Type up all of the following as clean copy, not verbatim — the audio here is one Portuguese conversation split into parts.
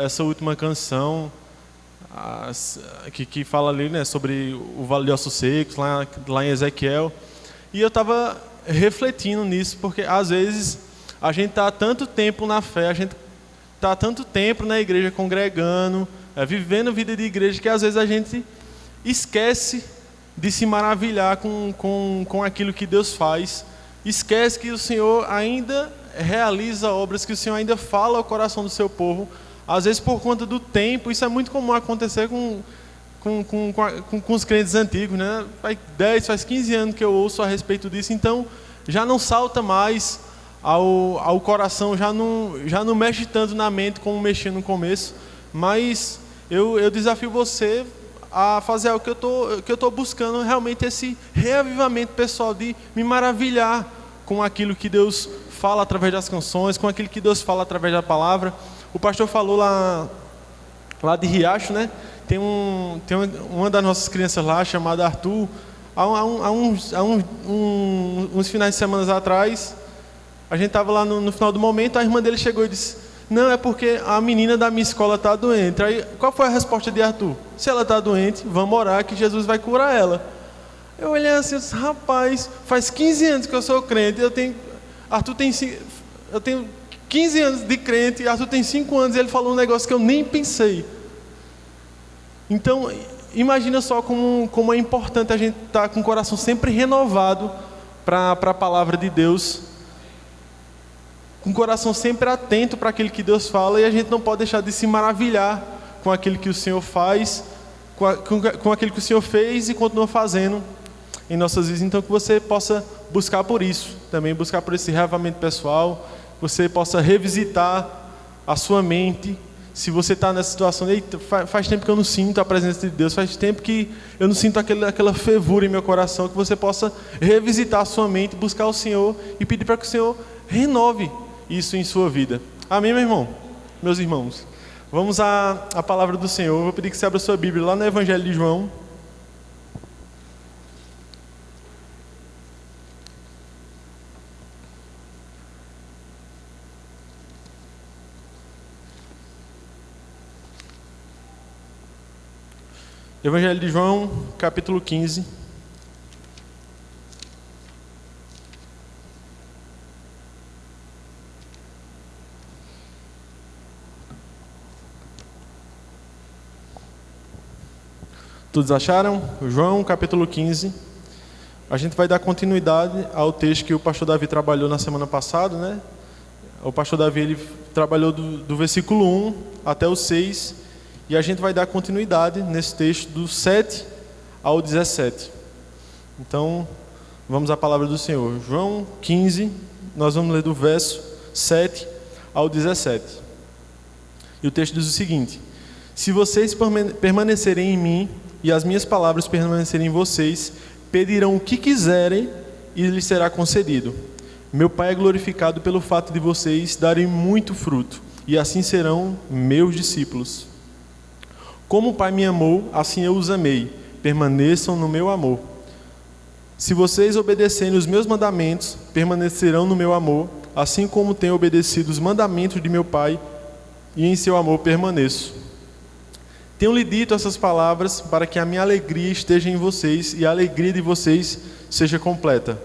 essa última canção que fala ali, né, sobre o Vale de Ossos Secos, lá em Ezequiel. E eu estava refletindo nisso, porque às vezes a gente está há tanto tempo na fé, a gente está há tanto tempo na igreja congregando, vivendo vida de igreja, que às vezes a gente esquece de se maravilhar com aquilo que Deus faz, esquece que o Senhor ainda realiza obras, que o Senhor ainda fala ao coração do seu povo. Às vezes por conta do tempo, isso é muito comum acontecer com os crentes antigos, né? Faz 15 anos que eu ouço a respeito disso, então já não salta mais ao coração, já não mexe tanto na mente como mexia no começo. Mas eu desafio você a fazer algo que eu estou buscando, realmente esse reavivamento pessoal, de me maravilhar com aquilo que Deus fala através das canções, com aquilo que Deus fala através da palavra. O pastor falou lá de Riacho, né? Tem uma das nossas crianças lá, chamada Arthur. Há uns finais de semana atrás, a gente estava lá no final do momento, a irmã dele chegou e disse: não, é porque a menina da minha escola está doente. Aí, qual foi a resposta de Arthur? Se ela está doente, vamos orar que Jesus vai curar ela. Eu olhei assim e disse: rapaz, faz 15 anos que eu sou crente, eu tenho 15 anos de crente, e Arthur tem 5 anos, e ele falou um negócio que eu nem pensei. Então, imagina só como é importante a gente estar com o coração sempre renovado para a palavra de Deus, com o coração sempre atento para aquilo que Deus fala, e a gente não pode deixar de se maravilhar com aquilo que o Senhor faz, com aquilo que o Senhor fez e continua fazendo em nossas vidas. Então, que você possa buscar por isso, também buscar por esse reavivamento pessoal, que você possa revisitar a sua mente. Se você está nessa situação, eita, faz tempo que eu não sinto a presença de Deus, faz tempo que eu não sinto aquela fervura em meu coração, que você possa revisitar a sua mente, buscar o Senhor e pedir para que o Senhor renove isso em sua vida. Amém, meu irmão? Meus irmãos, vamos à palavra do Senhor. Eu vou pedir que você abra a sua Bíblia lá no Evangelho de João. Evangelho de João, capítulo 15. Todos acharam? João, capítulo 15. A gente vai dar continuidade ao texto que o pastor Davi trabalhou na semana passada, né? O pastor Davi, ele trabalhou do versículo 1 até o 6. E a gente vai dar continuidade nesse texto do 7 ao 17. Então, vamos à palavra do Senhor. João 15, nós vamos ler do verso 7 ao 17. E o texto diz o seguinte: se vocês permanecerem em mim e as minhas palavras permanecerem em vocês, pedirão o que quiserem e lhes será concedido. Meu Pai é glorificado pelo fato de vocês darem muito fruto, e assim serão meus discípulos. Como o Pai me amou, assim eu os amei. Permaneçam no meu amor. Se vocês obedecerem os meus mandamentos, permanecerão no meu amor, assim como tenho obedecido os mandamentos de meu Pai, e em seu amor permaneço. Tenho-lhe dito essas palavras para que a minha alegria esteja em vocês e a alegria de vocês seja completa.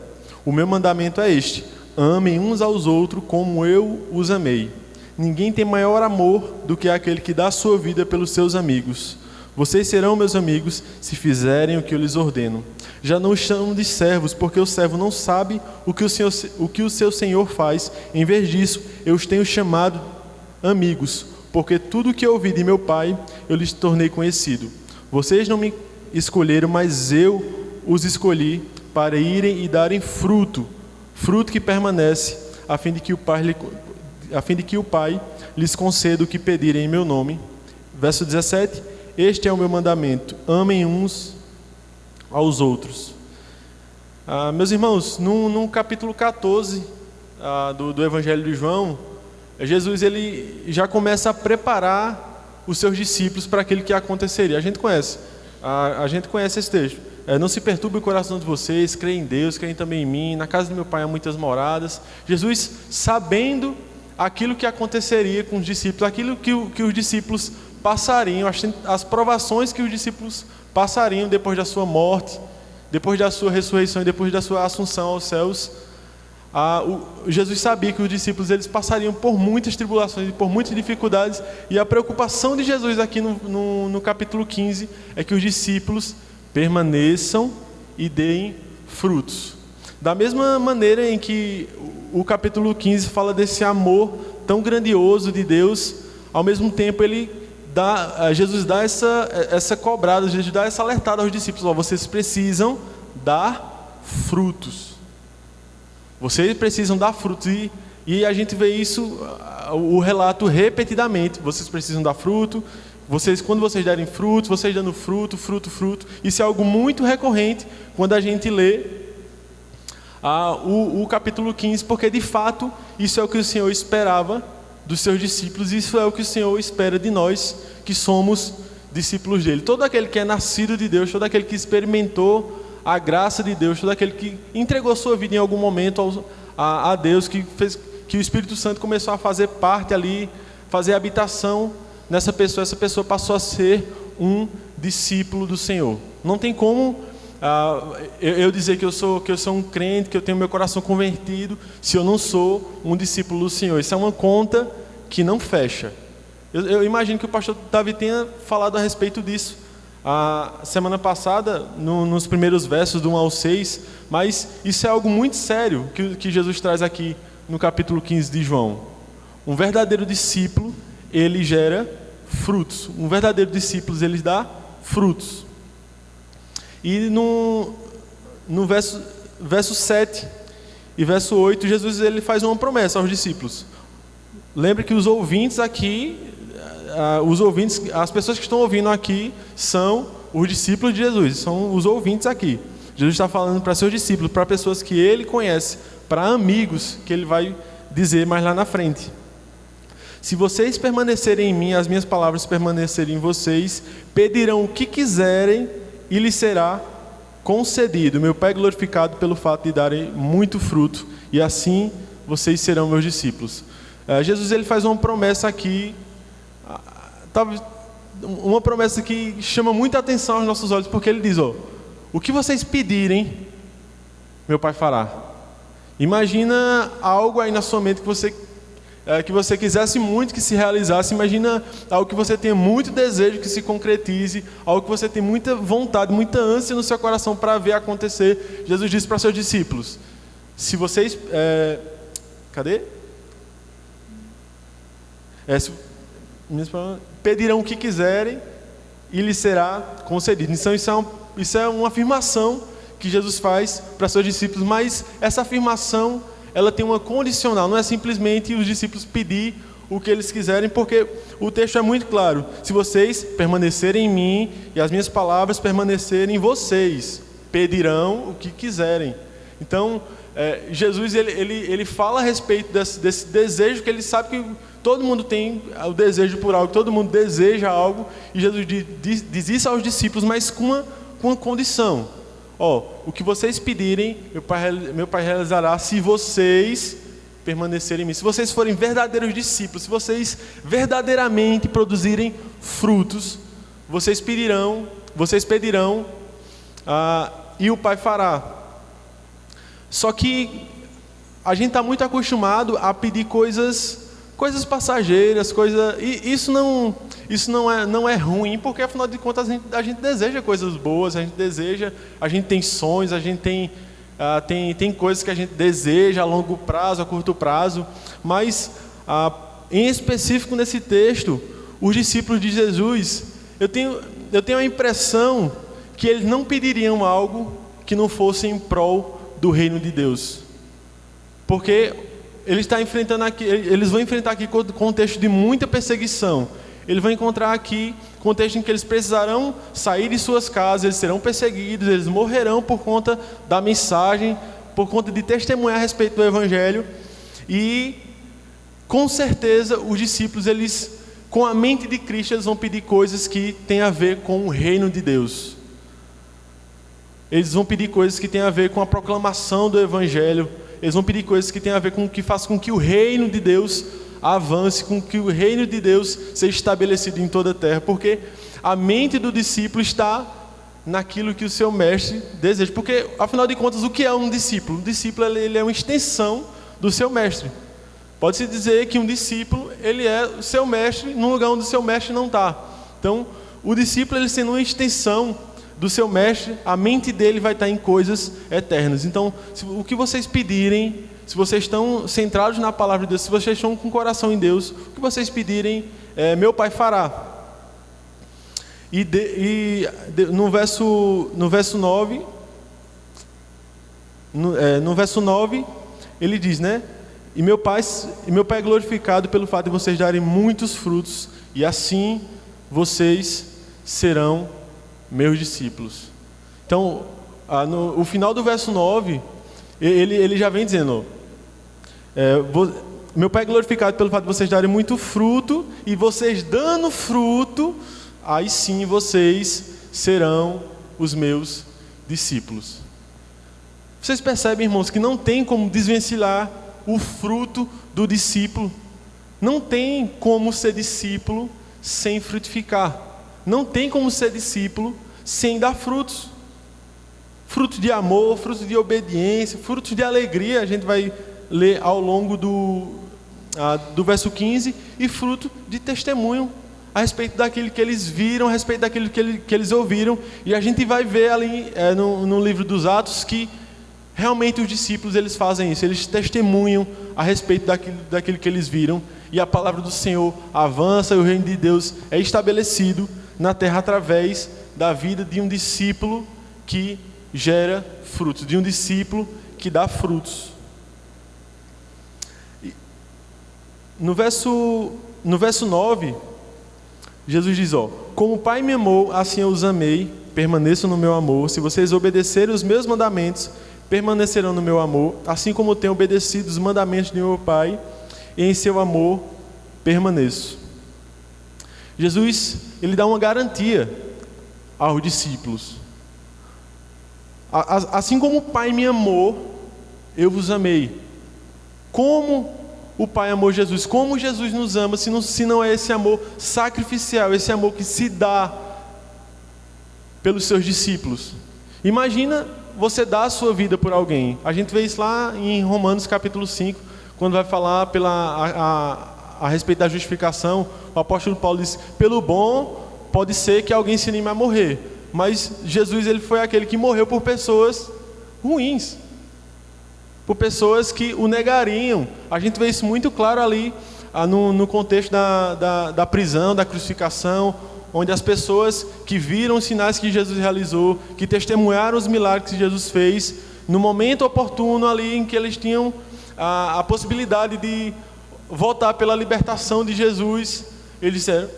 O meu mandamento é este: amem uns aos outros como eu os amei. Ninguém tem maior amor do que aquele que dá a sua vida pelos seus amigos. Vocês serão meus amigos se fizerem o que eu lhes ordeno. Já não os chamo de servos, porque o servo não sabe o que o seu senhor faz. Em vez disso, eu os tenho chamado amigos, porque tudo o que eu ouvi de meu Pai, eu lhes tornei conhecido. Vocês não me escolheram, mas eu os escolhi para irem e darem fruto que permanece, a fim de que o Pai lhes conceda o que pedirem em meu nome. Verso 17: este é o meu mandamento: amem uns aos outros. Meus irmãos, no capítulo 14 do Evangelho de João, Jesus, ele já começa a preparar os seus discípulos para aquilo que aconteceria. A gente conhece esse texto. Não se perturbe o coração de vocês, creem em Deus, creem também em mim. Na casa do meu Pai há muitas moradas. Jesus, sabendo aquilo que aconteceria com os discípulos, aquilo que os discípulos passariam, as provações que os discípulos passariam depois da sua morte, depois da sua ressurreição e depois da sua assunção aos céus. Jesus sabia que os discípulos eles passariam por muitas tribulações e por muitas dificuldades, e a preocupação de Jesus aqui no capítulo 15 é que os discípulos permaneçam e deem frutos. Da mesma maneira em que o capítulo 15 fala desse amor tão grandioso de Deus, ao mesmo tempo Jesus dá essa cobrada, Jesus dá essa alertada aos discípulos: vocês precisam dar frutos. Vocês precisam dar frutos. E a gente vê isso, o relato repetidamente. Vocês precisam dar fruto. Quando vocês derem frutos, vocês dando fruto. Isso é algo muito recorrente quando a gente lê o capítulo 15, porque de fato isso é o que o Senhor esperava dos seus discípulos. Isso é o que o Senhor espera de nós que somos discípulos dele. Todo aquele que é nascido de Deus, todo aquele que experimentou a graça de Deus, todo aquele que entregou sua vida em algum momento a Deus, que o Espírito Santo começou a fazer parte ali, fazer habitação nessa pessoa, essa pessoa passou a ser um discípulo do Senhor. Não tem como eu dizer que eu sou um crente, que eu tenho meu coração convertido, se eu não sou um discípulo do Senhor. Isso é uma conta que não fecha. Eu imagino que o pastor Davi tenha falado a respeito disso a semana passada, nos primeiros versos do 1 ao 6, mas isso é algo muito sério que Jesus traz aqui no capítulo 15 de João. Um verdadeiro discípulo, ele gera frutos. Um verdadeiro discípulo, ele dá frutos. E no verso 7 e verso 8, Jesus ele faz uma promessa aos discípulos. Lembre que os ouvintes aqui, as pessoas que estão ouvindo aqui são os discípulos de Jesus, são os ouvintes aqui. Jesus está falando para seus discípulos, para pessoas que ele conhece, para amigos, que ele vai dizer mais lá na frente. Se vocês permanecerem em mim, as minhas palavras permanecerem em vocês, pedirão o que quiserem e lhes será concedido. Meu Pai é glorificado pelo fato de darem muito fruto, e assim vocês serão meus discípulos. Jesus ele faz uma promessa aqui, uma promessa que chama muita atenção aos nossos olhos, porque ele diz: o que vocês pedirem, meu Pai fará. Imagina algo aí na sua mente que você quisesse muito que se realizasse. Imagina algo que você tenha muito desejo que se concretize, algo que você tem muita vontade, muita ânsia no seu coração para ver acontecer. Jesus disse para seus discípulos: se vocês pedirão o que quiserem e lhes será concedido. Então isso é uma afirmação que Jesus faz para seus discípulos, mas essa afirmação ela tem uma condicional, não é simplesmente os discípulos pedir o que eles quiserem, porque o texto é muito claro: se vocês permanecerem em mim e as minhas palavras permanecerem em vocês, pedirão o que quiserem. Então Jesus ele fala a respeito desse desejo, que ele sabe que todo mundo tem o desejo por algo, todo mundo deseja algo, e Jesus diz isso aos discípulos, mas com uma condição: o que vocês pedirem, meu Pai realizará se vocês permanecerem em mim. Se vocês forem verdadeiros discípulos, se vocês verdadeiramente produzirem frutos, vocês pedirão, e o Pai fará. Só que a gente está muito acostumado a pedir coisas passageiras, e isso não é ruim, porque afinal de contas a gente deseja coisas boas, a gente tem sonhos, a gente tem coisas que a gente deseja a longo prazo, a curto prazo, mas em específico nesse texto, os discípulos de Jesus, eu tenho a impressão que eles não pediriam algo que não fosse em prol do reino de Deus, porque eles vão enfrentar aqui contexto de muita perseguição. Eles vão encontrar aqui contexto em que eles precisarão sair de suas casas, eles serão perseguidos, eles morrerão por conta da mensagem, por conta de testemunhar a respeito do Evangelho. E com certeza os discípulos, eles, com a mente de Cristo, eles vão pedir coisas que têm a ver com o reino de Deus. Eles vão pedir coisas que têm a ver com a proclamação do Evangelho. Eles vão pedir coisas que têm a ver com o que faz com que o reino de Deus avance, com que o reino de Deus seja estabelecido em toda a terra, porque a mente do discípulo está naquilo que o seu mestre deseja. Porque, afinal de contas, o que é um discípulo? Um discípulo ele é uma extensão do seu mestre. Pode-se dizer que um discípulo ele é o seu mestre num lugar onde o seu mestre não está. Então, o discípulo, ele sendo uma extensão do seu mestre, a mente dele vai estar em coisas eternas. Então, o que vocês pedirem, se vocês estão centrados na palavra de Deus, se vocês estão com o coração em Deus, o que vocês pedirem, meu Pai fará. No verso 9, no verso 9, ele diz, né? E meu Pai é glorificado pelo fato de vocês darem muitos frutos, e assim vocês serão meus discípulos. Então, no final do verso 9, ele já vem dizendo, meu Pai é glorificado pelo fato de vocês darem muito fruto, e vocês dando fruto, aí sim vocês serão os meus discípulos. Vocês percebem, irmãos, que não tem como desvencilhar o fruto do discípulo. Não tem como ser discípulo sem frutificar. Não tem como ser discípulo sem dar frutos. Frutos de amor, frutos de obediência, frutos de alegria, a gente vai ler ao longo do verso 15, e fruto de testemunho a respeito daquilo que eles viram, a respeito daquilo que eles ouviram. E a gente vai ver ali no livro dos Atos que realmente os discípulos eles fazem isso, eles testemunham a respeito daquilo que eles viram, e a palavra do Senhor avança, e o reino de Deus é estabelecido na terra através da vida de um discípulo que gera frutos, de um discípulo que dá frutos. No verso 9, Jesus diz, como o Pai me amou, assim eu os amei, permaneçam no meu amor. Se vocês obedecerem os meus mandamentos, permanecerão no meu amor, assim como eu tenho obedecido os mandamentos de meu Pai, e em seu amor permaneço. Jesus, ele dá uma garantia aos discípulos. Assim como o Pai me amou, eu vos amei. Como o Pai amou Jesus, como Jesus nos ama, se não é esse amor sacrificial, esse amor que se dá pelos seus discípulos. Imagina você dar a sua vida por alguém. A gente vê isso lá em Romanos capítulo 5, quando vai falar a respeito da justificação. O apóstolo Paulo diz, pelo bom pode ser que alguém se anime a morrer, mas Jesus ele foi aquele que morreu por pessoas ruins, por pessoas que o negariam. A gente vê isso muito claro ali no contexto da prisão, da crucificação, onde as pessoas que viram os sinais que Jesus realizou, que testemunharam os milagres que Jesus fez, no momento oportuno ali em que eles tinham a possibilidade de votar pela libertação de Jesus, eles disseram,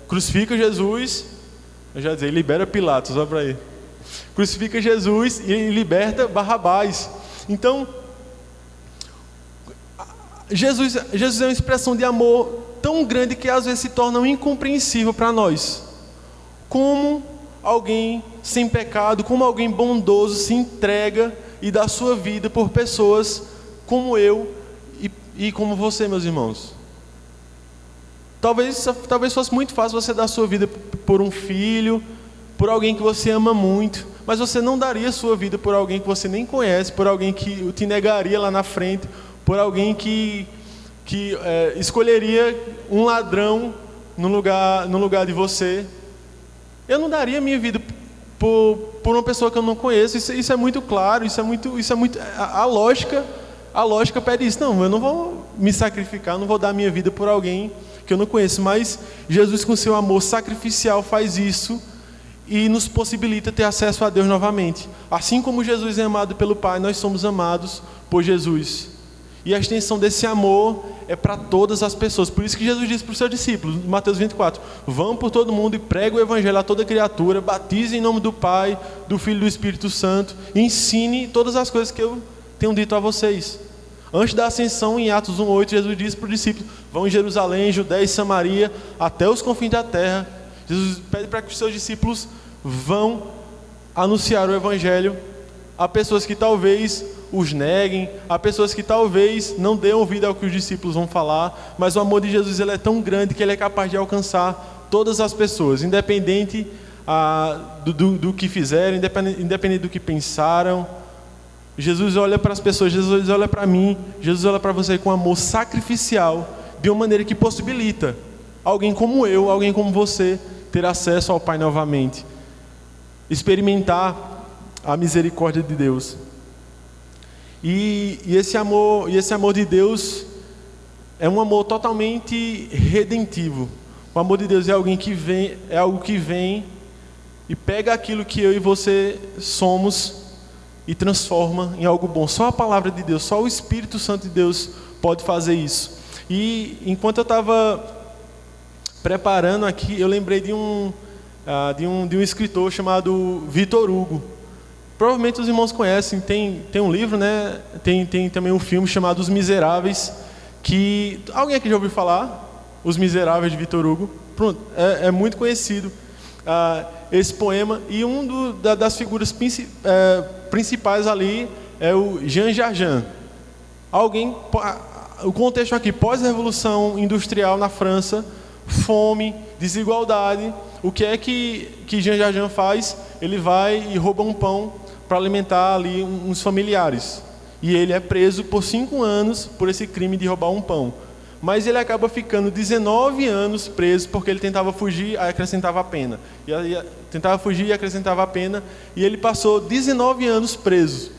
crucifica Jesus, eu já ia dizer, libera Pilatos, olha para aí, crucifica Jesus e liberta Barrabás. Então, Jesus é uma expressão de amor tão grande que às vezes se torna incompreensível para nós. Como alguém sem pecado, como alguém bondoso se entrega e dá sua vida por pessoas como eu e como você, meus irmãos. Talvez fosse muito fácil você dar sua vida por um filho, por alguém que você ama muito, mas você não daria sua vida por alguém que você nem conhece, por alguém que te negaria lá na frente, por alguém que escolheria um ladrão no lugar de você. Eu não daria minha vida por uma pessoa que eu não conheço. Isso é muito claro, isso é muito a lógica pede isso. Não, eu não vou me sacrificar, não vou dar minha vida por alguém que eu não conheço, mas Jesus com seu amor sacrificial faz isso e nos possibilita ter acesso a Deus novamente. Assim como Jesus é amado pelo Pai, nós somos amados por Jesus. E a extensão desse amor é para todas as pessoas. Por isso que Jesus disse para os seus discípulos, em Mateus 24, vão por todo mundo e pregue o evangelho a toda criatura, batize em nome do Pai, do Filho e do Espírito Santo, e ensine todas as coisas que eu tenho dito a vocês. Antes da ascensão, em Atos 1:8, Jesus disse para os discípulos, vão em Jerusalém, Judéia e Samaria, até os confins da terra. Jesus pede para que os seus discípulos vão anunciar o evangelho a pessoas que talvez os neguem, há pessoas que talvez não dêem ouvido ao que os discípulos vão falar, mas o amor de Jesus ele é tão grande que ele é capaz de alcançar todas as pessoas, independente do que fizeram, independente do que pensaram. Jesus olha para as pessoas, Jesus olha para mim, Jesus olha para você com amor sacrificial, de uma maneira que possibilita alguém como eu, alguém como você, ter acesso ao Pai novamente, experimentar a misericórdia de Deus. E esse amor de Deus é um amor totalmente redentivo. O amor de Deus é algo que vem e pega aquilo que eu e você somos e transforma em algo bom. Só a palavra de Deus, só o Espírito Santo de Deus pode fazer isso. E enquanto eu estava preparando aqui, eu lembrei de um escritor chamado Victor Hugo. Provavelmente os irmãos conhecem, tem um livro, né? Tem também um filme chamado Os Miseráveis, que alguém aqui já ouviu falar? Os Miseráveis de Victor Hugo. Pronto, é muito conhecido esse poema, e das figuras principais ali é o Jean Valjean. O contexto aqui, pós-revolução industrial na França, fome, desigualdade. O que é que Jean Valjean faz? Ele vai e rouba um pão para alimentar ali uns familiares. E ele é preso por 5 anos por esse crime de roubar um pão. Mas ele acaba ficando 19 anos preso, porque ele tentava fugir, aí acrescentava a pena. Tentava fugir e acrescentava a pena. E ele passou 19 anos preso.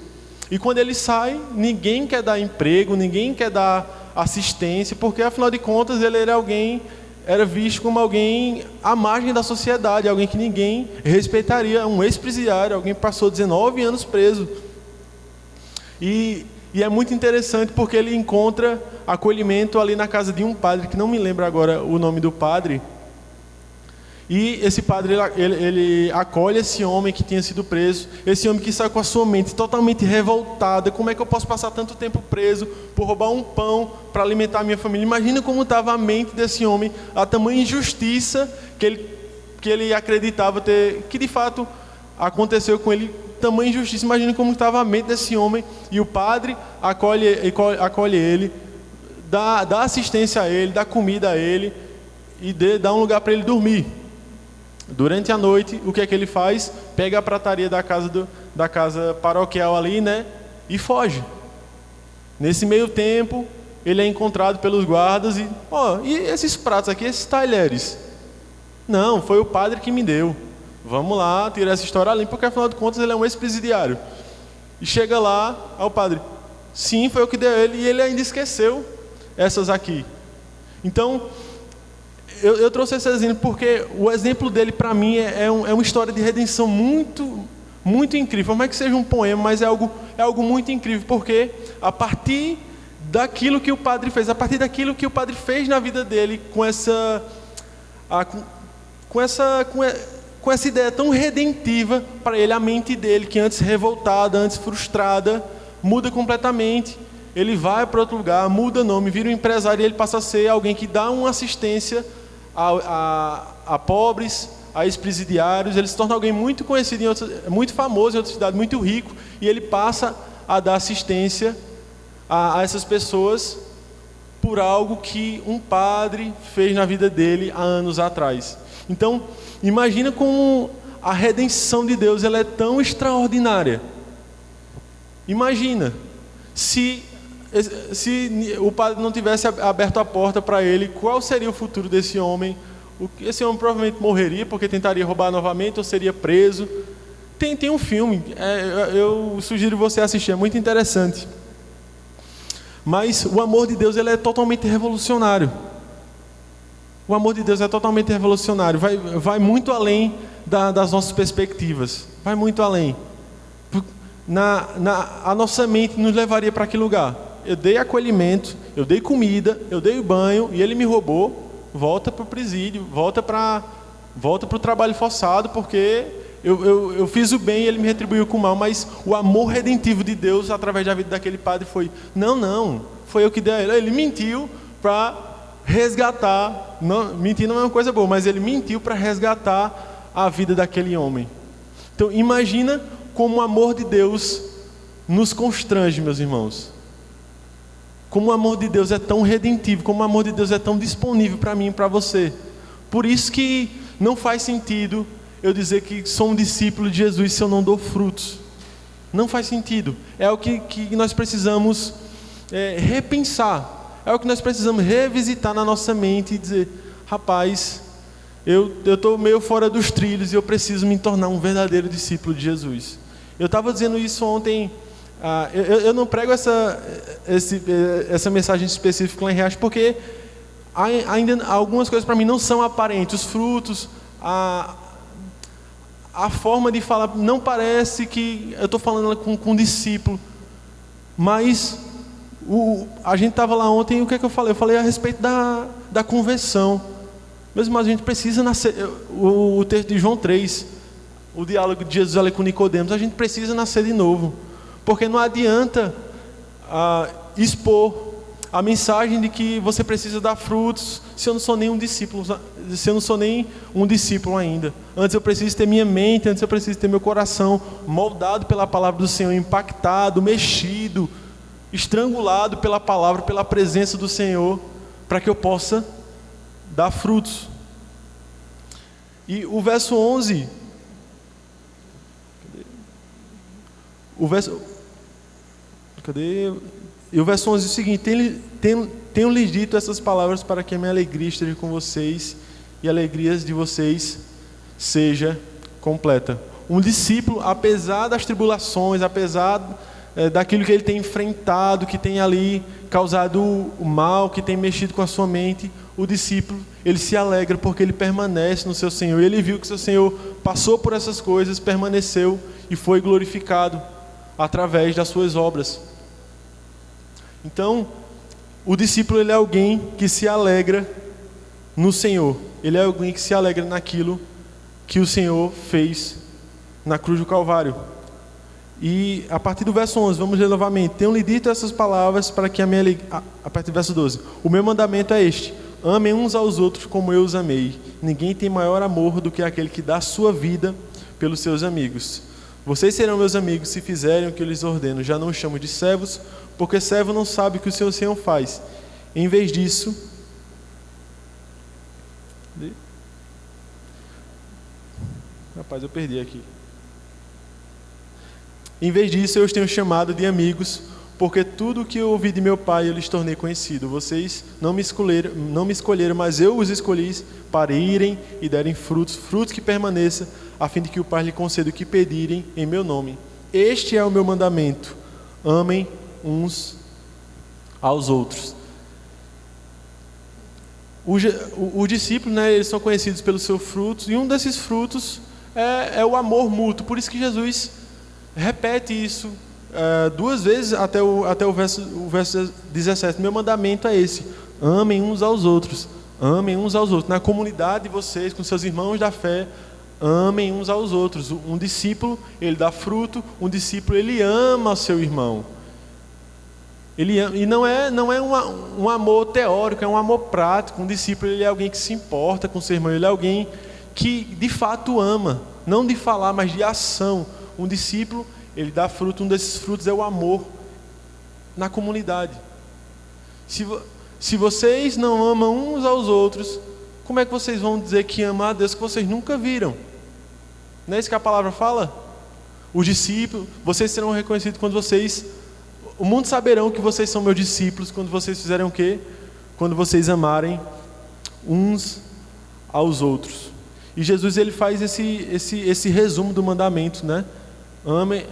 E quando ele sai, ninguém quer dar emprego, ninguém quer dar assistência, porque afinal de contas ele era visto como alguém à margem da sociedade, alguém que ninguém respeitaria, um ex-presidiário, alguém que passou 19 anos preso. E é muito interessante porque ele encontra acolhimento ali na casa de um padre, que não me lembro agora o nome do padre. E esse padre, ele acolhe esse homem que tinha sido preso, esse homem que sai com a sua mente totalmente revoltada. Como é que eu posso passar tanto tempo preso por roubar um pão para alimentar a minha família? Imagina como estava a mente desse homem, a tamanha injustiça que ele acreditava ter, que de fato aconteceu com ele, tamanha injustiça. Imagina como estava a mente desse homem. E o padre acolhe ele, dá assistência a ele, dá comida a ele e dá um lugar para ele dormir. Durante a noite, o que é que ele faz? Pega a prataria da casa paroquial ali, né? E foge. Nesse meio tempo, ele é encontrado pelos guardas e esses pratos aqui, esses talheres? Não, foi o padre que me deu. Vamos lá, tirar essa história limpa, porque afinal de contas ele é um ex-presidiário. E chega lá, o padre, sim, foi eu que dei a ele, e ele ainda esqueceu essas aqui. Então, eu trouxe esse exemplo porque o exemplo dele para mim é uma história de redenção muito, muito incrível. Não é que seja um poema, mas é algo muito incrível, porque a partir daquilo que o padre fez, a partir daquilo que o padre fez na vida dele, com essa ideia tão redentiva para ele, a mente dele, que antes revoltada, antes frustrada, muda completamente. Ele vai para outro lugar, muda nome, vira um empresário, e ele passa a ser alguém que dá uma assistência a pobres, a ex-presidiários. Ele se torna alguém muito conhecido, muito famoso em outra cidade, muito rico, e ele passa a dar assistência a essas pessoas por algo que um padre fez na vida dele há anos atrás. Então, imagina como a redenção de Deus ela é tão extraordinária. Imagina se o padre não tivesse aberto a porta para ele, qual seria o futuro desse homem? Esse homem provavelmente morreria porque tentaria roubar novamente ou seria preso. Tem um filme, eu sugiro você assistir, é muito interessante. Mas o amor de Deus ele é totalmente revolucionário. O amor de Deus é totalmente revolucionário, vai muito além das nossas perspectivas, vai muito além. A nossa mente nos levaria para aquele lugar. Eu dei acolhimento, eu dei comida, eu dei banho e ele me roubou. Volta para o presídio, volta para o trabalho forçado, porque eu fiz o bem e ele me retribuiu com o mal. Mas o amor redentivo de Deus através da vida daquele padre foi: não, foi eu que dei a ele. Ele mentiu para resgatar. Mentir não é uma coisa boa, mas ele mentiu para resgatar a vida daquele homem. Então imagina como o amor de Deus nos constrange, meus irmãos. Como o amor de Deus é tão redentivo, como o amor de Deus é tão disponível para mim e para você. Por isso que não faz sentido eu dizer que sou um discípulo de Jesus se eu não dou frutos. Não faz sentido. É o que nós precisamos repensar. É o que nós precisamos revisitar na nossa mente e dizer: rapaz, eu estou meio fora dos trilhos e eu preciso me tornar um verdadeiro discípulo de Jesus. Eu estava dizendo isso ontem. Eu não prego essa mensagem específica lá em Riacho porque ainda algumas coisas para mim não são aparentes. Os frutos, a forma de falar, não parece que eu estou falando com um discípulo. Mas a gente estava lá ontem e o que eu falei? Eu falei a respeito da conversão. Mesmo a gente precisa nascer. O texto de João 3, o diálogo de Jesus ali com Nicodemos, a gente precisa nascer de novo. Porque não adianta expor a mensagem de que você precisa dar frutos se eu não sou nem um discípulo, se eu não sou nem um discípulo ainda. Antes eu preciso ter minha mente, antes eu preciso ter meu coração moldado pela palavra do Senhor, impactado, mexido, estrangulado pela palavra, pela presença do Senhor, para que eu possa dar frutos. E o verso 11, E o verso 11 é o seguinte: tenho lhes dito essas palavras para que a minha alegria esteja com vocês e a alegria de vocês seja completa. Um discípulo, apesar das tribulações, apesar daquilo que ele tem enfrentado, que tem ali causado o mal, que tem mexido com a sua mente, o discípulo, ele se alegra porque ele permanece no seu Senhor. Ele viu que seu Senhor passou por essas coisas, permaneceu e foi glorificado através das suas obras. Então, o discípulo, ele é alguém que se alegra no Senhor. Ele é alguém que se alegra naquilo que o Senhor fez na cruz do Calvário. E a partir do verso 11, vamos ler novamente: tenho-lhe dito essas palavras para que a minha alegria... A partir do verso 12: o meu mandamento é este: amem uns aos outros como eu os amei. Ninguém tem maior amor do que aquele que dá sua vida pelos seus amigos. Vocês serão meus amigos se fizerem o que eu lhes ordeno. Já não os chamo de servos, porque servo não sabe o que o seu Senhor faz. Em vez disso, rapaz, eu perdi aqui. Em vez disso, eu os tenho chamado de amigos, porque tudo o que eu ouvi de meu Pai eu lhes tornei conhecido. Vocês não me escolheram, mas eu os escolhi para irem e derem frutos que permaneçam, a fim de que o Pai lhe conceda o que pedirem em meu nome. Este é o meu mandamento: amem uns aos outros. Os discípulos, né, eles são conhecidos pelos seus frutos, e um desses frutos é o amor mútuo. Por isso que Jesus repete isso duas vezes até o verso 17. Meu mandamento é esse: amem uns aos outros. Amem uns aos outros. Na comunidade de vocês, com seus irmãos da fé, amem uns aos outros. Um discípulo, ele dá fruto. Um discípulo, ele ama o seu irmão. Ele ama, e não é um amor teórico, é um amor prático. Um discípulo, ele é alguém que se importa com o seu irmão. Ele é alguém que de fato ama, não de falar, mas de ação. Um discípulo, ele dá fruto. Um desses frutos é o amor na comunidade. Se vocês não amam uns aos outros, como é que vocês vão dizer que amam a Deus que vocês nunca viram? Não é isso que a palavra fala? Os discípulos, vocês serão reconhecidos quando vocês... O mundo saberão que vocês são meus discípulos quando vocês fizerem o quê? Quando vocês amarem uns aos outros. E Jesus, ele faz esse resumo do mandamento, né? Ame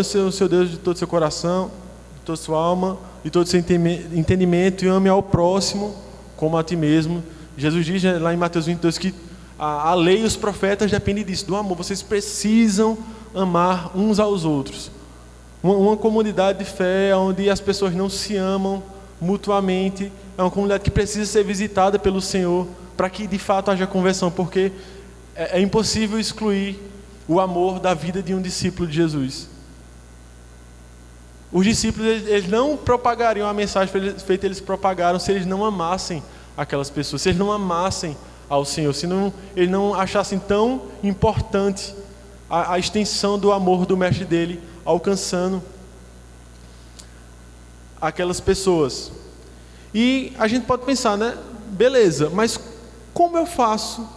o seu Deus de todo o seu coração, de toda a sua alma, de todo o seu entendimento, e ame ao próximo como a ti mesmo. Jesus diz lá em Mateus 22 que a lei e os profetas dependem disso, do amor. Vocês precisam amar uns aos outros. Uma comunidade de fé onde as pessoas não se amam mutuamente é uma comunidade que precisa ser visitada pelo Senhor para que de fato haja conversão, porque é impossível excluir o amor da vida de um discípulo de Jesus. Os discípulos, eles não propagariam a mensagem feita eles propagaram se eles não amassem aquelas pessoas, se eles não amassem ao Senhor, se eles não achassem tão importante a extensão do amor do mestre dele alcançando aquelas pessoas. E a gente pode pensar, né? Beleza, mas como eu faço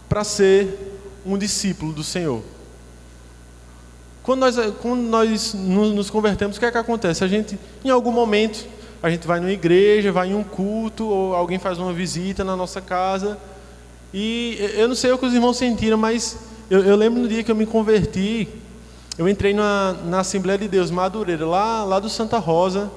para ser um discípulo do Senhor? Quando nós nos convertemos, o que é que acontece? A gente, em algum momento, a gente vai numa igreja, vai em um culto, ou alguém faz uma visita na nossa casa. E eu não sei o que os irmãos sentiram, mas eu lembro no dia que eu me converti, eu entrei na Assembleia de Deus, Madureira, lá do Santa Rosa.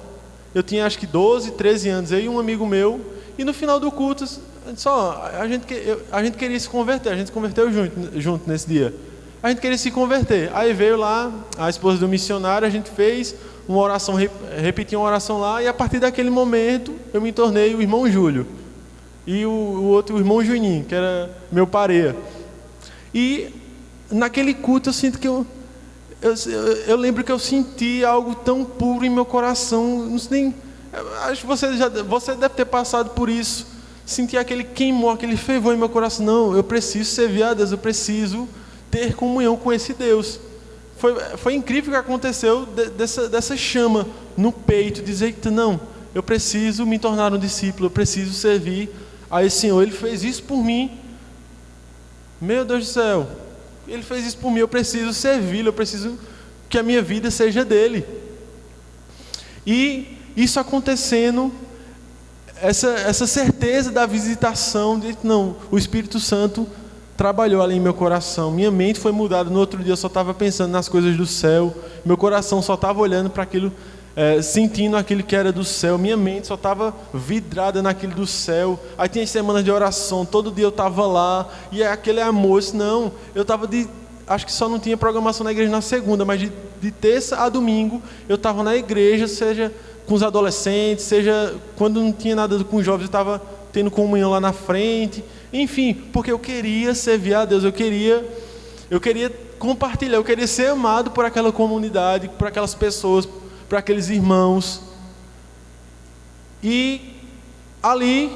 Eu tinha acho que 12, 13 anos, eu e um amigo meu, e no final do culto, a gente queria se converter, a gente se converteu junto nesse dia. A gente queria se converter. Aí veio lá a esposa do missionário, a gente fez uma oração, repetiu uma oração lá, e a partir daquele momento eu me tornei o irmão Júlio. E o outro, o irmão Juninho, que era meu pareia. E naquele culto eu sinto que eu lembro que eu senti algo tão puro em meu coração. Não sei nem, acho que você deve ter passado por isso. Senti aquele queimou, aquele fervor em meu coração. Não, eu preciso servir a Deus, eu preciso ter comunhão com esse Deus. Foi incrível o que aconteceu dessa chama no peito, dizer que não, eu preciso me tornar um discípulo, eu preciso servir a esse Senhor. Ele fez isso por mim. Meu Deus do céu, Ele fez isso por mim, eu preciso servi-lo, eu preciso que a minha vida seja dele. E isso acontecendo, essa certeza da visitação, de não, o Espírito Santo trabalhou ali em meu coração, minha mente foi mudada. No outro dia eu só estava pensando nas coisas do céu, meu coração só estava olhando para aquilo, sentindo aquilo que era do céu, minha mente só estava vidrada naquilo do céu. Aí tinha semanas de oração, todo dia eu estava lá, e aquele amor, não, eu estava acho que só não tinha programação na igreja na segunda, mas de terça a domingo eu estava na igreja, seja com os adolescentes, seja quando não tinha nada com os jovens, eu estava tendo comunhão lá na frente, enfim, porque eu queria servir a Deus, eu queria compartilhar, eu queria ser amado por aquela comunidade, por aquelas pessoas, por aqueles irmãos. E ali,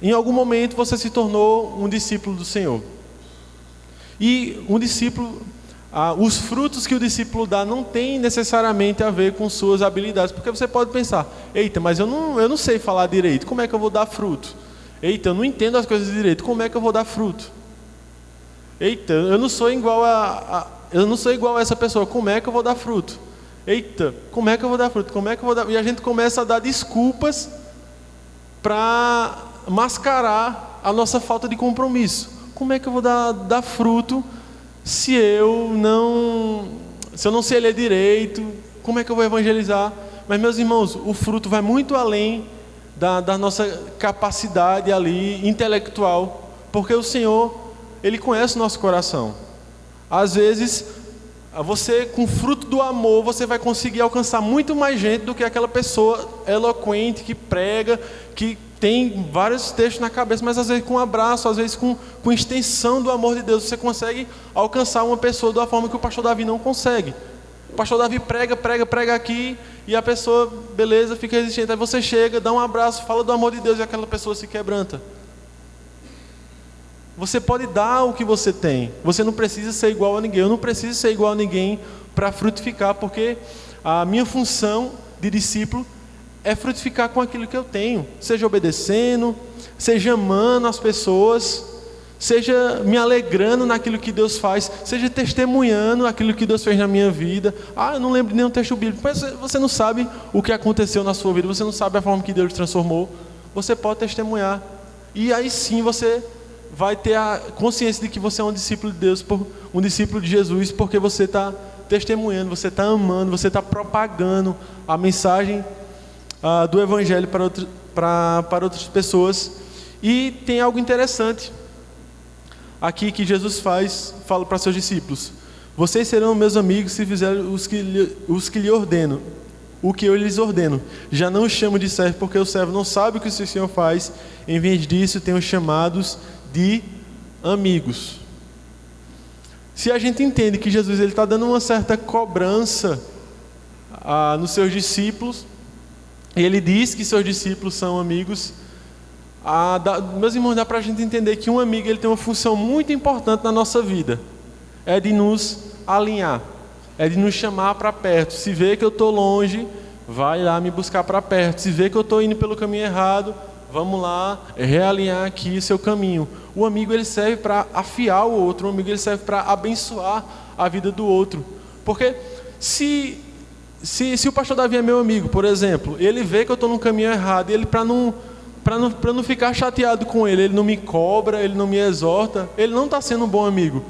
em algum momento, você se tornou um discípulo do Senhor. E um discípulo, os frutos que o discípulo dá não tem necessariamente a ver com suas habilidades, porque você pode pensar, eita, mas eu não sei falar direito, como é que eu vou dar fruto? Eita, eu não entendo as coisas direito, como é que eu vou dar fruto? Eita, eu não sou igual a essa pessoa, como é que eu vou dar fruto? Eita, como é que eu vou dar fruto? Como é que eu vou dar? E a gente começa a dar desculpas para mascarar a nossa falta de compromisso. Como é que eu vou dar fruto se eu não sei ler direito? Como é que eu vou evangelizar? Mas, meus irmãos, o fruto vai muito além da nossa capacidade ali intelectual, porque o Senhor, Ele conhece o nosso coração. Às vezes, você, com o fruto do amor, você vai conseguir alcançar muito mais gente do que aquela pessoa eloquente, que prega, que tem vários textos na cabeça, mas às vezes com um abraço, às vezes com extensão do amor de Deus, você consegue alcançar uma pessoa de uma forma que o pastor Davi não consegue. O pastor Davi prega aqui, e a pessoa, beleza, fica resistente. Aí você chega, dá um abraço, fala do amor de Deus, e aquela pessoa se quebranta. Você pode dar o que você tem. Você não precisa ser igual a ninguém. Eu não preciso ser igual a ninguém para frutificar, porque a minha função de discípulo é frutificar com aquilo que eu tenho. Seja obedecendo, seja amando as pessoas, seja me alegrando naquilo que Deus faz, seja testemunhando aquilo que Deus fez na minha vida. Eu não lembro de nenhum texto bíblico, mas você não sabe o que aconteceu na sua vida, você não sabe a forma que Deus te transformou. Você pode testemunhar, e aí sim você vai ter a consciência de que você é um discípulo de Deus, um discípulo de Jesus, porque você está testemunhando, você está amando, você está propagando a mensagem do Evangelho para outras pessoas. E tem algo interessante aqui que Jesus fala para seus discípulos: vocês serão meus amigos se fizerem os que lhe ordeno, o que eu lhes ordeno. Já não os chamo de servo, porque o servo não sabe o que o seu Senhor faz. Em vez disso, tenho chamados de amigos. Se a gente entende que Jesus está dando uma certa cobrança nos seus discípulos, e Ele diz que seus discípulos são amigos, meus irmãos, dá para a gente entender que um amigo, ele tem uma função muito importante na nossa vida, é de nos alinhar. é de nos chamar para perto. Se vê que eu estou longe, vai lá me buscar para perto. Se vê que eu estou indo pelo caminho errado, vamos lá realinhar aqui seu caminho. O amigo, ele serve para afiar o outro. O amigo, ele serve para abençoar a vida do outro. Porque se o pastor Davi é meu amigo, por exemplo, ele vê que eu estou no caminho errado, ele para não ficar chateado com ele não me cobra, ele não me exorta, ele não está sendo um bom amigo.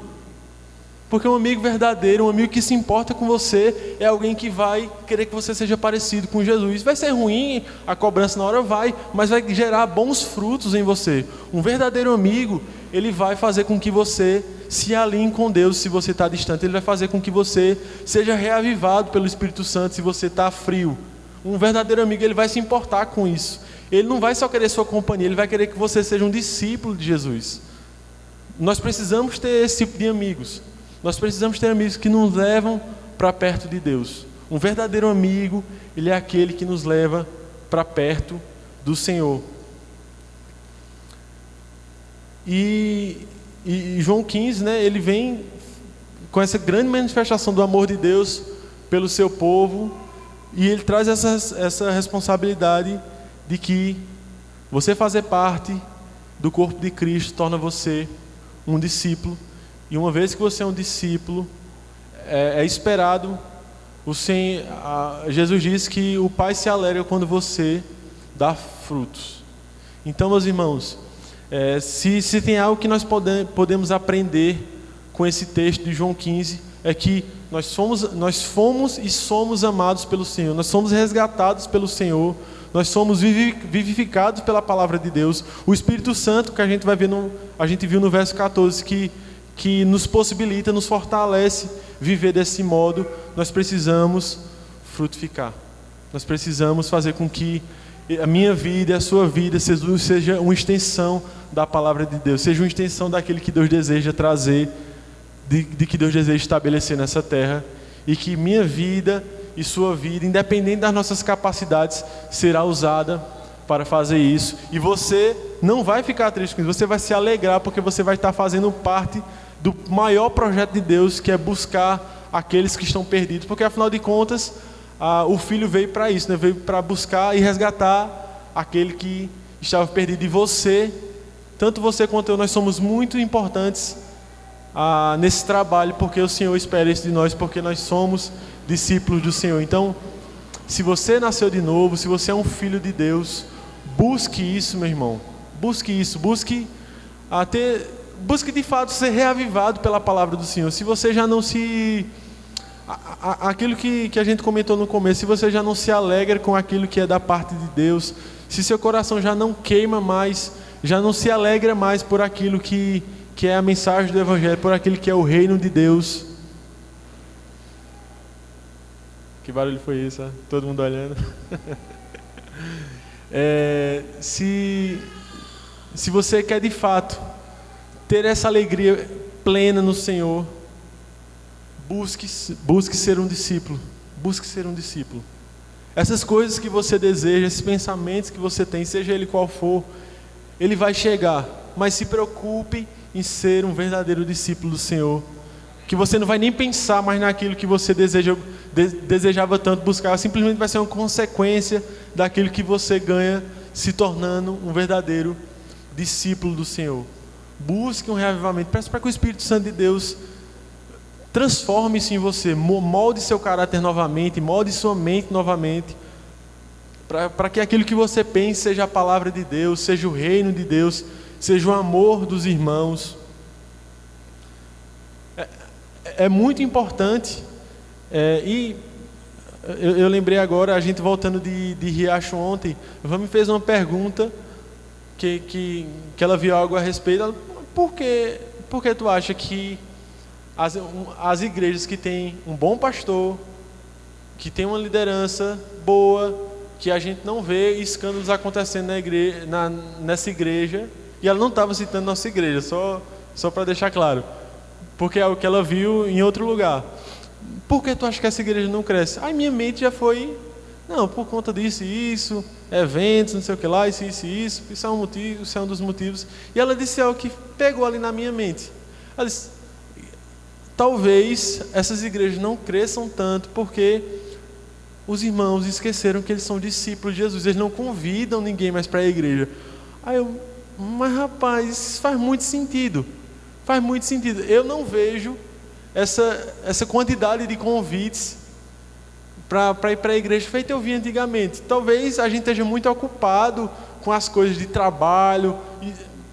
Porque um amigo verdadeiro, um amigo que se importa com você, é alguém que vai querer que você seja parecido com Jesus. Vai ser ruim, a cobrança na hora vai, mas vai gerar bons frutos em você. Um verdadeiro amigo, ele vai fazer com que você se alinhe com Deus se você está distante. Ele vai fazer com que você seja reavivado pelo Espírito Santo se você está frio. Um verdadeiro amigo, ele vai se importar com isso. Ele não vai só querer sua companhia, ele vai querer que você seja um discípulo de Jesus. Nós precisamos ter esse tipo de amigos. Nós precisamos ter amigos que nos levam para perto de Deus. Um verdadeiro amigo, ele é aquele que nos leva para perto do Senhor. E João 15, né, ele vem com essa grande manifestação do amor de Deus pelo seu povo, e ele traz essa responsabilidade de que você fazer parte do corpo de Cristo torna você um discípulo. E uma vez que você é um discípulo, é esperado, Jesus diz que o Pai se alegra quando você dá frutos. Então, meus irmãos, se tem algo que nós podemos aprender com esse texto de João 15, é que nós fomos e somos amados pelo Senhor, nós somos resgatados pelo Senhor, nós somos vivificados pela palavra de Deus. O Espírito Santo, que a gente viu no verso 14, que nos possibilita, nos fortalece viver desse modo. Nós precisamos frutificar. Nós precisamos fazer com que a minha vida e a sua vida seja uma extensão da palavra de Deus, seja uma extensão daquilo que Deus deseja trazer, de que Deus deseja estabelecer nessa terra, e que minha vida e sua vida, independente das nossas capacidades, será usada para fazer isso. E você não vai ficar triste com isso, você vai se alegrar, porque você vai estar fazendo parte do maior projeto de Deus, que é buscar aqueles que estão perdidos. Porque afinal de contas, o Filho veio para isso, né? Veio para buscar e resgatar aquele que estava perdido. E você, tanto você quanto eu, nós somos muito importantes nesse trabalho, porque o Senhor espera isso de nós, porque nós somos discípulos do Senhor. Então, se você nasceu de novo, se você é um filho de Deus, busque isso, meu irmão. Busque isso, busque de fato ser reavivado pela palavra do Senhor. Se você já não se... aquilo que a gente comentou no começo, se você já não se alegra com aquilo que é da parte de Deus, se seu coração já não queima mais, já não se alegra mais por aquilo que é a mensagem do Evangelho, por aquilo que é o reino de Deus. Que barulho foi isso? Ó? Todo mundo olhando. Se você quer de fato ter essa alegria plena no Senhor, busque ser um discípulo. Busque ser um discípulo. Essas coisas que você deseja, esses pensamentos que você tem, seja ele qual for, ele vai chegar. Mas se preocupe em ser um discípulo do Senhor, que você não vai nem pensar mais naquilo que você desejava tanto buscar, simplesmente vai ser uma consequência daquilo que você ganha se tornando um verdadeiro discípulo do Senhor. Busque um reavivamento, peça para que o Espírito Santo de Deus transforme isso em você, molde seu caráter novamente, molde sua mente novamente, para que aquilo que você pense seja a palavra de Deus, seja o reino de Deus, seja o amor dos irmãos. É muito importante. E eu lembrei agora, a gente voltando de Riacho ontem, a Vami fez uma pergunta que ela viu algo a respeito. Ela, por que tu acha que as igrejas que têm um bom pastor, que tem uma liderança boa, que a gente não vê escândalos acontecendo nessa igreja, e ela não estava citando nossa igreja, só para deixar claro, porque é o que ela viu em outro lugar. Por que tu acha que essa igreja não cresce? Aí minha mente já foi, não, por conta disso e isso, eventos, não sei o que lá, isso é um motivo, isso é um dos motivos. E ela disse algo que pegou ali na minha mente. Ela disse, talvez essas igrejas não cresçam tanto porque os irmãos esqueceram que eles são discípulos de Jesus. Eles não convidam ninguém mais para a igreja. Mas rapaz, isso faz muito sentido. Faz muito sentido. Eu não vejo essa quantidade de convites para ir para a igreja feita eu vi antigamente. Talvez a gente esteja muito ocupado com as coisas de trabalho,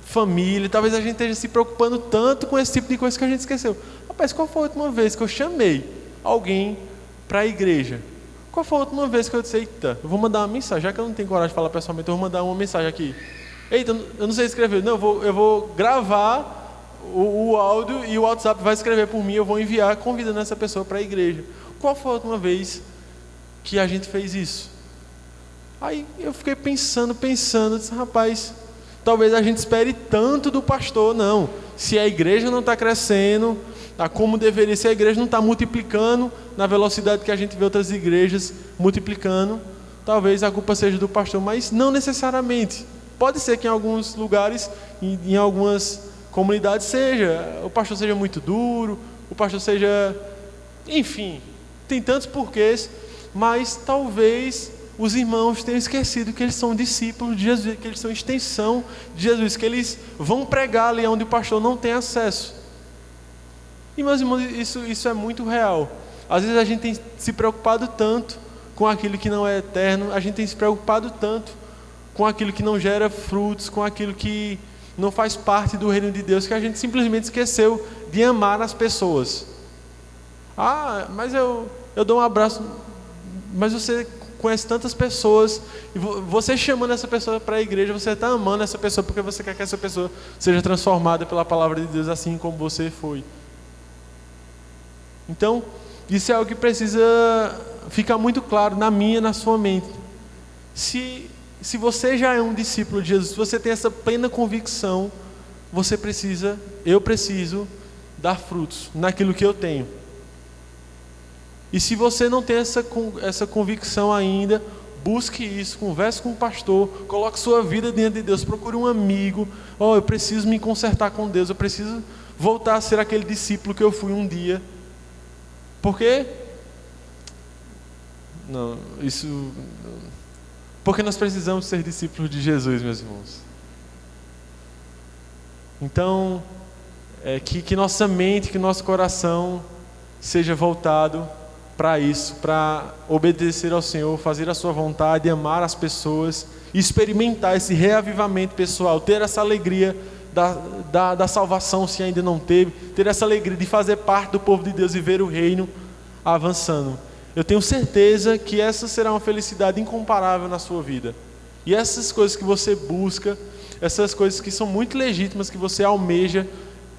família. Talvez a gente esteja se preocupando tanto com esse tipo de coisa que a gente esqueceu. Rapaz, qual foi a última vez que eu chamei alguém para a igreja? Qual foi a última vez que eu disse, eita, eu vou mandar uma mensagem, já que eu não tenho coragem de falar pessoalmente, eu vou mandar uma mensagem aqui. Eita, eu não sei escrever. Não, eu vou gravar o áudio e o WhatsApp vai escrever por mim, eu vou enviar convidando essa pessoa para a igreja. Qual foi a última vez que a gente fez isso? Aí eu fiquei pensando, disse, rapaz, talvez a gente espere tanto do pastor. Não, se a igreja não está crescendo como deveria, se a igreja não está multiplicando na velocidade que a gente vê outras igrejas multiplicando, talvez a culpa seja do pastor, mas não necessariamente. Pode ser que em alguns lugares, em algumas comunidades o pastor seja muito duro, o pastor seja, enfim, tem tantos porquês, mas talvez os irmãos tenham esquecido que eles são discípulos de Jesus, que eles são extensão de Jesus, que eles vão pregar ali onde o pastor não tem acesso. E meus irmãos, isso é muito real. Às vezes a gente tem se preocupado tanto com aquilo que não é eterno, a gente tem se preocupado tanto com aquilo que não gera frutos, com aquilo que não faz parte do reino de Deus, que a gente simplesmente esqueceu de amar as pessoas. Mas eu dou um abraço, mas você conhece tantas pessoas, e você chamando essa pessoa para a igreja, você está amando essa pessoa, porque você quer que essa pessoa seja transformada pela palavra de Deus, assim como você foi. Então, isso é algo que precisa ficar muito claro na minha, na sua mente. Se você já é um discípulo de Jesus, se você tem essa plena convicção, eu preciso dar frutos naquilo que eu tenho. E se você não tem essa convicção ainda, busque isso, converse com o pastor, coloque sua vida diante de Deus, procure um amigo. Eu preciso me consertar com Deus, eu preciso voltar a ser aquele discípulo que eu fui um dia. Porque nós precisamos ser discípulos de Jesus, meus irmãos. Então, que nossa mente, que nosso coração seja voltado para isso, para obedecer ao Senhor, fazer a sua vontade, amar as pessoas, experimentar esse reavivamento pessoal, ter essa alegria da salvação, se ainda não teve, ter essa alegria de fazer parte do povo de Deus e ver o reino avançando. Eu tenho certeza que essa será uma felicidade incomparável na sua vida. E essas coisas que você busca, essas coisas que são muito legítimas, que você almeja,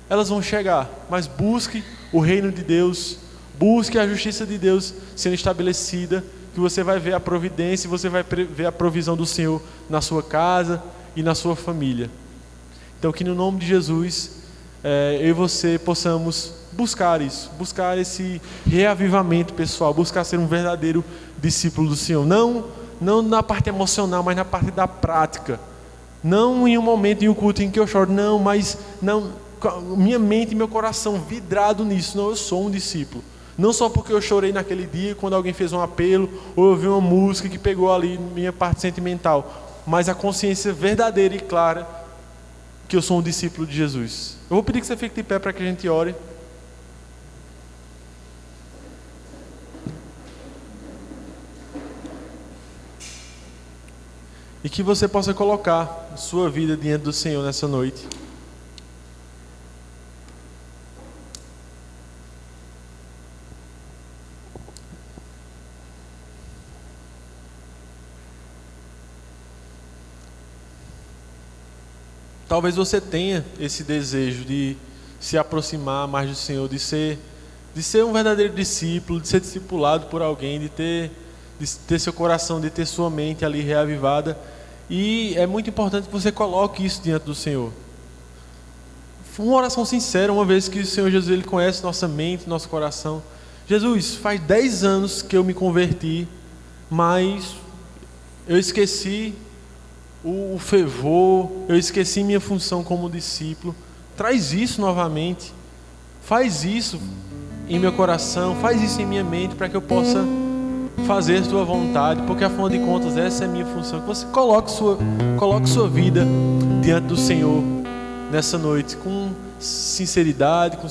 elas vão chegar. Mas busque o reino de Deus, busque a justiça de Deus sendo estabelecida, que você vai ver a providência, você vai ver a provisão do Senhor na sua casa e na sua família. Então, que no nome de Jesus, eu e você possamos buscar isso, buscar esse reavivamento pessoal, buscar ser um verdadeiro discípulo do Senhor, não na parte emocional, mas na parte da prática, não em um momento, em um culto em que eu choro, minha mente e meu coração vidrado nisso, eu sou um discípulo, não só porque eu chorei naquele dia, quando alguém fez um apelo, ou eu ouvi uma música que pegou ali minha parte sentimental, mas a consciência verdadeira e clara, que eu sou um discípulo de Jesus. Eu vou pedir que você fique de pé para que a gente ore. E que você possa colocar a sua vida diante do Senhor nessa noite. Talvez você tenha esse desejo de se aproximar mais do Senhor, de ser um verdadeiro discípulo, de ser discipulado por alguém, de ter seu coração, de ter sua mente ali reavivada. E é muito importante que você coloque isso diante do Senhor. Uma oração sincera, uma vez que o Senhor Jesus, Ele conhece nossa mente, nosso coração. Jesus, faz 10 anos que eu me converti, mas eu esqueci o fervor, eu esqueci minha função como discípulo. Traz isso novamente. Faz isso em meu coração, faz isso em minha mente, para que eu possa fazer a tua vontade, porque afinal de contas essa é a minha função. Que você coloque sua vida diante do Senhor nessa noite, com sinceridade, com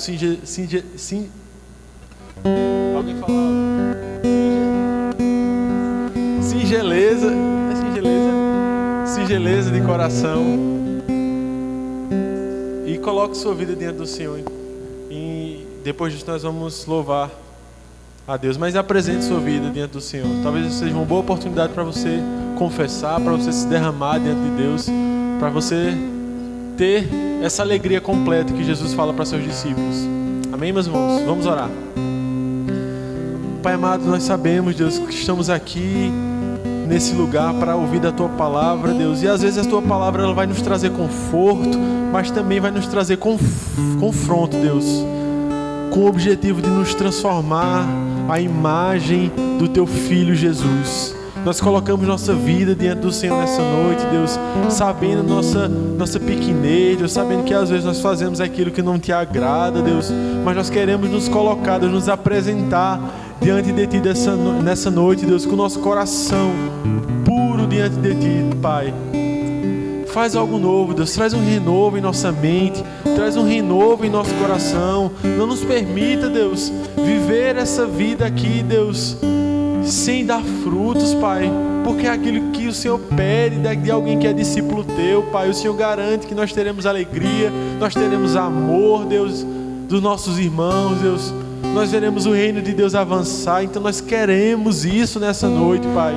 alguém fala singeleza, singeleza de coração, e coloque sua vida diante do Senhor. E depois disso nós vamos louvar a Deus, mas apresente sua vida diante do Senhor. Talvez seja uma boa oportunidade para você confessar, para você se derramar diante de Deus, para você ter essa alegria completa que Jesus fala para seus discípulos. Amém, meus irmãos? Vamos orar. Pai amado, nós sabemos, Deus, que estamos aqui nesse lugar para ouvir da Tua Palavra, Deus, e às vezes a Tua Palavra ela vai nos trazer conforto, mas também vai nos trazer confronto, Deus, com o objetivo de nos transformar à imagem do Teu Filho Jesus. Nós colocamos nossa vida diante do Senhor nessa noite, Deus, sabendo nossa pequenez, Deus, sabendo que às vezes nós fazemos aquilo que não Te agrada, Deus, mas nós queremos nos colocar, Deus, nos apresentar diante de Ti nessa noite, Deus, com o nosso coração puro diante de Ti, Pai. Faz algo novo, Deus, traz um renovo em nossa mente, traz um renovo em nosso coração. Não nos permita, Deus, viver essa vida aqui, Deus, sem dar frutos, Pai, porque é aquilo que o Senhor pede de alguém que é discípulo Teu, Pai. O Senhor garante que nós teremos alegria, nós teremos amor, Deus, dos nossos irmãos, Deus. Nós veremos o reino de Deus avançar, então nós queremos isso nessa noite, Pai.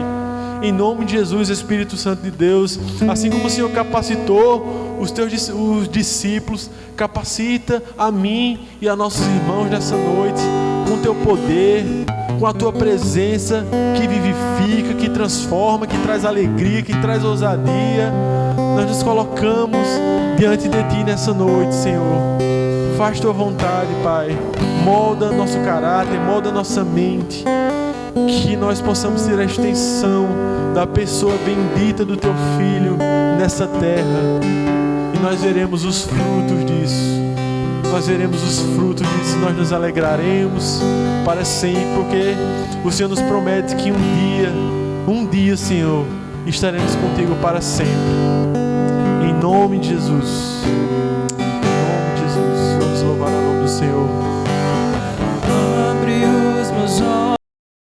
Em nome de Jesus, Espírito Santo de Deus, assim como o Senhor capacitou os discípulos, capacita a mim e a nossos irmãos nessa noite, com o Teu poder, com a Tua presença que vivifica, que transforma, que traz alegria, que traz ousadia. Nós nos colocamos diante de Ti nessa noite, Senhor. Faz Tua vontade, Pai. Molda nosso caráter, molda nossa mente, que nós possamos ser a extensão da pessoa bendita do Teu Filho nessa terra, e nós veremos os frutos disso. Nós veremos os frutos disso, nós nos alegraremos para sempre, porque o Senhor nos promete que um dia, Senhor, estaremos contigo para sempre. Em nome de Jesus.